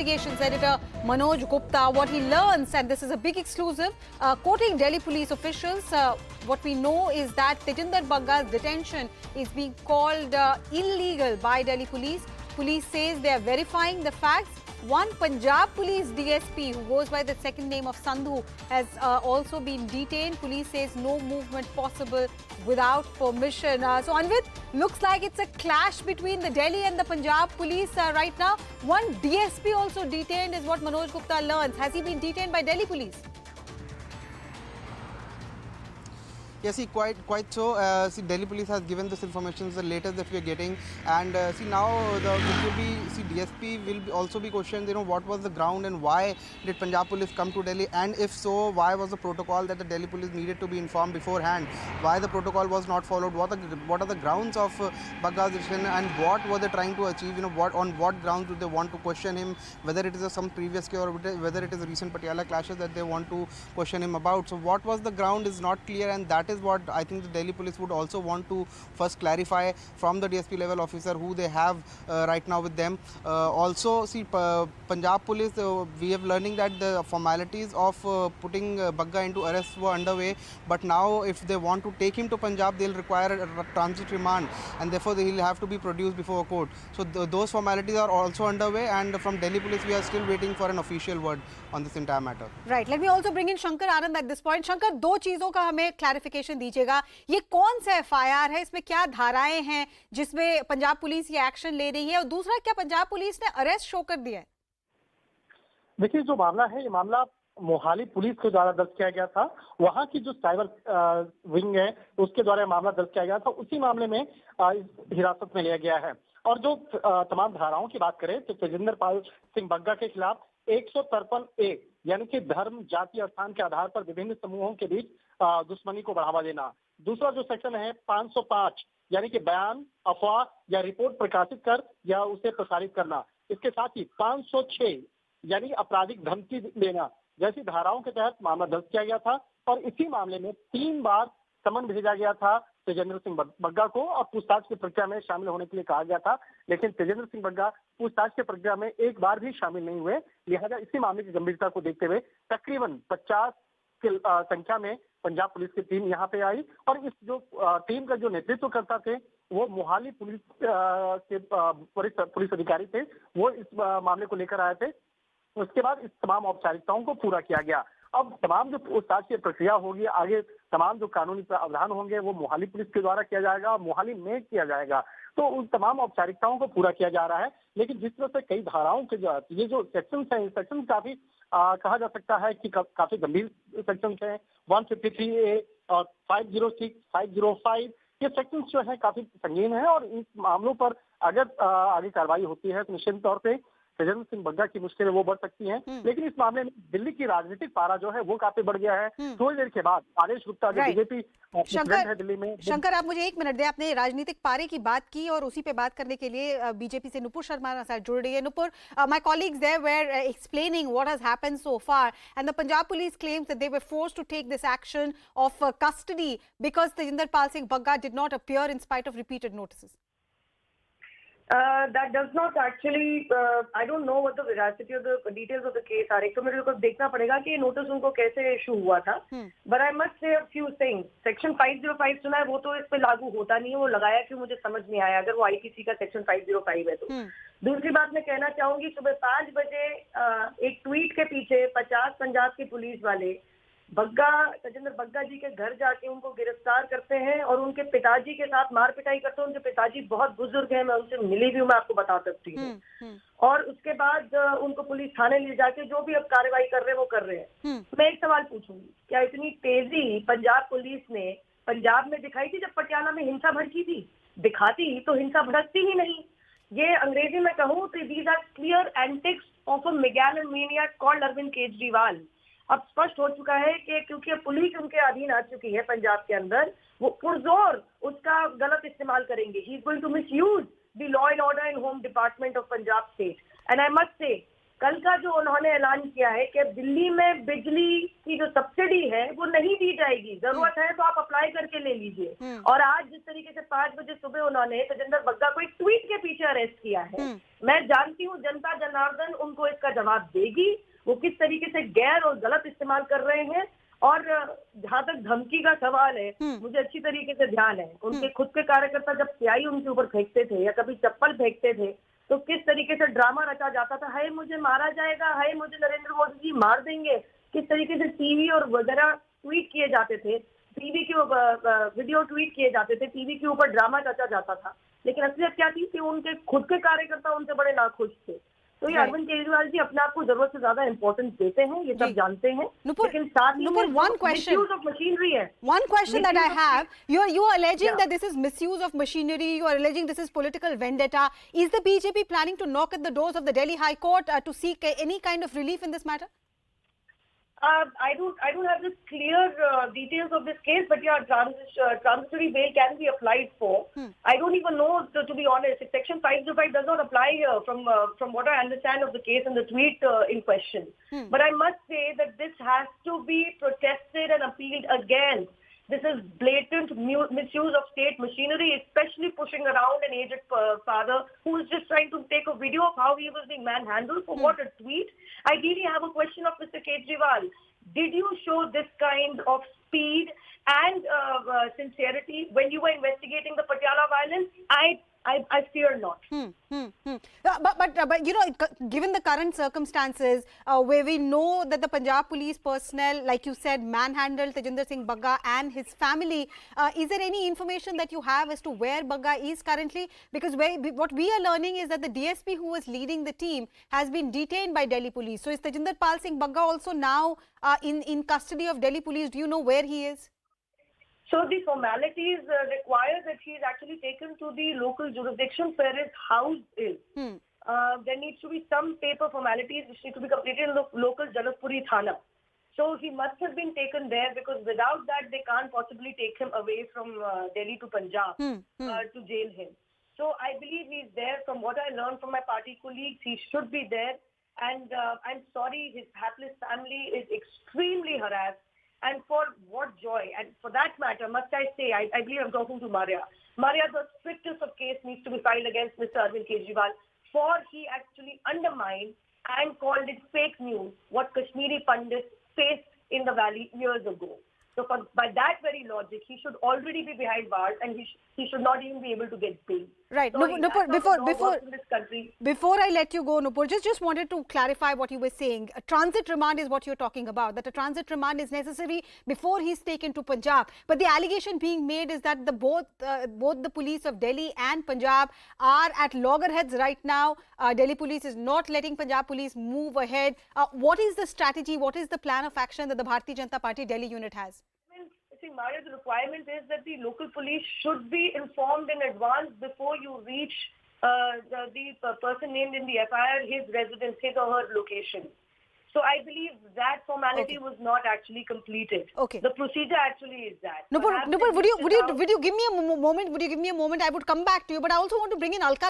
Investigations editor Manoj Gupta, what he learns, and this is a big exclusive, quoting Delhi police officials, what we know is that Tajinder Bagga's detention is being called illegal by Delhi police. Police says they are verifying the facts. One Punjab police DSP, who goes by the second name of Sandhu, has also been detained. Police says no movement possible without permission. So Anvit, looks like it's a clash between the Delhi and the Punjab police right now. One DSP also detained is what Manoj Gupta learns. Has he been detained by Delhi police? Yes, see, quite so. See, Delhi police has given this information, the latest that we are getting, and see now it will be, see, DSP will also be questioned. You know, what was the ground and why did Punjab police come to Delhi, and if so, why was the protocol that the Delhi police needed to be informed beforehand? Why the protocol was not followed? What are the grounds of Bagga's decision, and what were they trying to achieve? You know, on what grounds do they want to question him? Whether it is some previous case or whether it is recent Patiala clashes that they want to question him about. So what was the ground is not clear, and that is what I think the Delhi police would also want to first clarify from the DSP level officer who they have right now with them. Also, see, Punjab police, we have learning that the formalities of putting Bagga into arrest were underway, but now if they want to take him to Punjab, they'll require a transit remand, and therefore he'll have to be produced before a court. So those formalities are also underway, and from Delhi police we are still waiting for an official word on this entire matter. Right. Let me also bring in Shankar Anand at this point. Shankar, दो चीजों का हमें clarification दीजिएगा. ये कौन सा FIR है, इसमें क्या धाराएं हैं जिसमें पंजाब पुलिस ये एक्शन ले रही है, और दूसरा, क्या पंजाब पुलिस ने अरेस्ट शो कर दिया है? देखिए, जो मामला है, ये मामला मोहाली पुलिस के द्वारा दर्ज किया गया था. वहां की जो साइबर विंग है उसके द्वारा मामला दर्ज किया गया था. उसी मामले में हिरासत में लिया गया है. और जो तमाम धाराओं की बात करें तो तजिंदर पाल सिंह बग्गा के खिलाफ 153A यानी कि धर्म, जाति और स्थान के आधार पर विभिन्न समूहों के बीच दुश्मनी को बढ़ावा देना. दूसरा जो सेक्शन है 505 यानी कि बयान, अफवाह या रिपोर्ट प्रकाशित कर या उसे प्रसारित करना. इसके साथ ही 506 यानी आपराधिक धमकी देना जैसी धाराओं के तहत मामला दर्ज किया गया था. और इसी मामले में 3 बार समन भेजा गया था तेजेंद्र सिंह बग्गा को, और पूछताछ की प्रक्रिया में शामिल होने के लिए कहा गया था. लेकिन तेजेंद्र सिंह बग्गा पूछताछ की प्रक्रिया में एक बार भी शामिल नहीं हुए. लिहाजा इसी मामले की गंभीरता को देखते हुए तकरीबन 50 की संख्या में पंजाब पुलिस की टीम यहाँ पे आई. और इस जो टीम का जो नेतृत्व करता थे वो मोहाली पुलिस के वरिष्ठ पुलिस अधिकारी थे. वो इस मामले को लेकर आए थे. उसके बाद इस तमाम औपचारिकताओं को पूरा किया गया. अब तमाम जो पूछताछ की प्रक्रिया होगी, आगे तमाम जो कानूनी प्रावधान होंगे वो मोहाली पुलिस के द्वारा किया जाएगा और मोहाली में किया जाएगा. तो उन तमाम औपचारिकताओं को पूरा किया जा रहा है. लेकिन जिस तरह से कई धाराओं के जो ये जो सेक्शन है, सेक्शन काफी कहा जा सकता है कि काफी गंभीर सेक्शन है. 153A और 506, 505 ये सेक्शन जो है काफी संगीन है. और इन मामलों पर अगर आगे कार्रवाई होती है तो निश्चित तौर पर तेजेंद्र सिंह बग्गा की मुश्किलें वो बढ़ सकती हैं. लेकिन इस मामले में दिल्ली की राजनीतिक पारा जो है वो काफी बढ़ गया है. थोड़ी देर के बाद आदेश गुप्ता जो बीजेपी प्रेसिडेंट है दिल्ली में. शंकर, आप मुझे एक मिनट दें. आपने राजनीतिक पारे की बात की और उसी पे बात करने के लिए बीजेपी से नुपुर शर्मा साथ जुड़ रही है. Nupur, my colleagues there were explaining what has happened so far, and the Punjab police claims that they were forced to take this action of custody because Tajinder Pal Singh Bagga did not appear in spite of repeated notices. That does not actually, I don't know what the veracity of the details of the case are. एक तो मेरे को देखना पड़ेगा कि ये notice उनको कैसे इशू हुआ था. But I must say a few things. Section 505 सुना है, वो तो इस पे लागू होता नहीं है. वो लगाया क्यों मुझे समझ नहीं आया, अगर वो आईपीसी का सेक्शन 505 है तो. दूसरी बात मैं कहना चाहूंगी, सुबह 5 बजे एक ट्वीट के पीछे 50 पंजाब के पुलिस वाले तजिंदर बग्गा जी के घर जाके उनको गिरफ्तार करते हैं और उनके पिताजी के साथ मार पिटाई करते हैं. उनके पिताजी बहुत बुजुर्ग हैं, मैं उनसे मिली भी हूँ, मैं आपको बता सकती हूँ. और उसके बाद उनको पुलिस थाने ले जाके जो भी अब कार्रवाई कर रहे हैं वो कर रहे हैं. मैं एक सवाल पूछूंगी, क्या इतनी तेजी पंजाब पुलिस ने पंजाब में दिखाई थी जब पटियाला में हिंसा भड़की थी? दिखाती तो हिंसा भड़कती ही नहीं. ये अंग्रेजी में कहूँ तो these are clear antics of a megalomaniac called Arvind Kejriwal. अब स्पष्ट हो चुका है कि क्योंकि पुलिस उनके अधीन आ चुकी है पंजाब के अंदर, वो पुरजोर उसका गलत इस्तेमाल करेंगे. He is going to misuse the law and order in home department of Punjab state. And I must say कल का जो उन्होंने ऐलान किया है कि दिल्ली में बिजली की जो सब्सिडी है वो नहीं दी जाएगी, जरूरत है तो आप अप्लाई करके ले लीजिए। और आज जिस तरीके से 5 बजे सुबह उन्होंने तजिंदर बग्गा को एक ट्वीट के पीछे अरेस्ट किया है, मैं जानती हूँ जनता जनार्दन उनको इसका जवाब देगी, वो किस तरीके से गैर और गलत इस्तेमाल कर रहे हैं। और जहाँ तक धमकी का सवाल है, मुझे अच्छी तरीके से ध्यान है, उनके खुद के कार्यकर्ता जब स्याही उनके ऊपर फेंकते थे या कभी चप्पल फेंकते थे तो किस तरीके से ड्रामा रचा जाता था, हाय मुझे मारा जाएगा, हाय मुझे नरेंद्र मोदी जी मार देंगे, किस तरीके से टीवी और वगैरह ट्वीट किए जाते थे, टीवी के वीडियो ट्वीट किए जाते थे, टीवी के ऊपर ड्रामा रचा जाता था। लेकिन असलियत क्या थी कि उनके खुद के कार्यकर्ता उनसे बड़े नाखुश थे। तो ये अरविंद केजरीवाल जी अपने आप को जरूरत से ज्यादा इंपॉर्टेंस देते हैं, ये सब जानते हैं, लेकिन साथ ही one question, misuse of machinery है। One question that I have, you are alleging that this is misuse of machinery, you are alleging this is political vendetta. Is the BJP planning to knock at the doors of the Delhi High Court to seek any kind of relief in this matter? I don't have the clear details of this case, but yeah, transitory bail can be applied for. I don't even know, to be honest, if Section 505 does not apply here from what I understand of the case and the tweet in question. But I must say that this has to be protested and appealed against. This is blatant misuse of state machinery, especially pushing around an aged father who is just trying to take a video of how he was being manhandled. For what, a tweet? I really have a question of Mr. Kejriwal. Did you show this kind of speed and sincerity when you were investigating the Patiala violence? I fear not. But you know, given the current circumstances, where we know that the Punjab police personnel, like you said, manhandled Tajinder Singh Bagga and his family, is there any information that you have as to where Bagga is currently? Because what we are learning is that the DSP who was leading the team has been detained by Delhi police. So is Tajinder Pal Singh Bagga also now in custody of Delhi police? Do you know where he is? So the formalities require that he is actually taken to the local jurisdiction where his house is. There needs to be some paper formalities which need to be completed in the local Janakpuri Thana. So he must have been taken there, because without that they can't possibly take him away from Delhi to Punjab to jail him. So I believe he's there. From what I learned from my party colleagues, he should be there. And I'm sorry, his hapless family is extremely harassed. And for what joy? And for that matter, must I say, I believe I'm talking to Maria. Maria, the strictest of case needs to be filed against Mr. Arvind Kejriwal, for he actually undermined and called it fake news what Kashmiri Pandits faced in the valley years ago. So by that very logic, he should already be behind bars, and he should not even be able to get bail. Right. Sorry, Nupur, in this country. Before I let you go, Nupur, just wanted to clarify what you were saying. A transit remand is what you're talking about, that a transit remand is necessary before he's taken to Punjab. But the allegation being made is that both the police of Delhi and Punjab are at loggerheads right now. Delhi police is not letting Punjab police move ahead. What is the strategy? What is the plan of action that the Bharatiya Janata Party Delhi unit has? See, Maria, the requirement is that the local police should be informed in advance before you reach the person named in the FIR, his residence, his or her location. So I believe that formality was not actually completed. Okay. The procedure actually is that. Nupur, would you give me a moment? Would you give me a moment? I would come back to you, but I also want to bring in Alka.